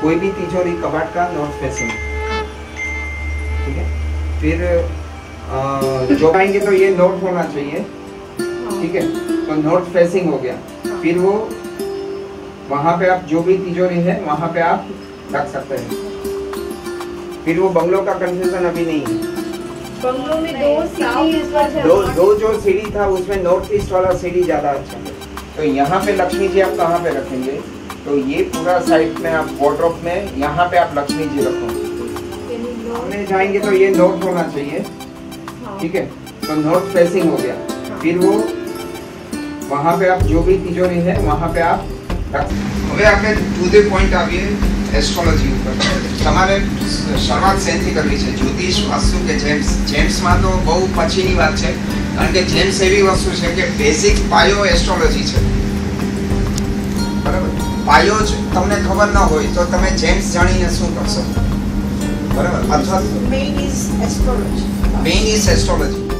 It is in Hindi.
कोई भी तिजोरी कबाट का नॉर्थ फेसिंग, ठीक है। फिर जो आएंगे तो ये नॉर्थ होना चाहिए, ठीक है। तो नॉर्थ फेसिंग हो गया। फिर वो वहाँ पे आप जो भी तिजोरी है वहाँ पे आप रख सकते हैं। फिर वो बंगलों का कंफ्यूजन अभी नहीं है। बंगलों में दो जो सीढ़ी था उसमें नॉर्थ ईस्ट वाला सीढ़ी ज्यादा अच्छा है। तो यहाँ पे लक्ष्मी जी आप कहाँ पे रखेंगे? तो ये पूरा साइड में आप वार्डरोब में यहाँ पे आप लक्ष्मी जी रखोगे। सामने जाएंगे तो ये नॉर्थ होना चाहिए, ठीक है। तो नॉर्थ फेसिंग हो गया। फिर वो वहाँ पे आप जो भी तिजोरी है वहाँ पे आप હવે આપણે ટુ ધ પોઈન્ટ આવીએ એસ્ટ્રોલોજી ઉપર। તમારે શરૂઆત શેથી કરવી છે? જ્યોતિષ, વાસ્તુ કે જેમ્સમાં તો બહુ પછીની વાત છે, કારણ કે જેમ્સ એવી વસ્તુ છે કે બેઝિક પાયો એસ્ટ્રોલોજી છે, બરાબર। પાયો જ તમને ખબર ન હોય તો તમે જેમ્સ જાણીને શું કરશો, બરાબર? અથવા main is astrology. Main is astrology.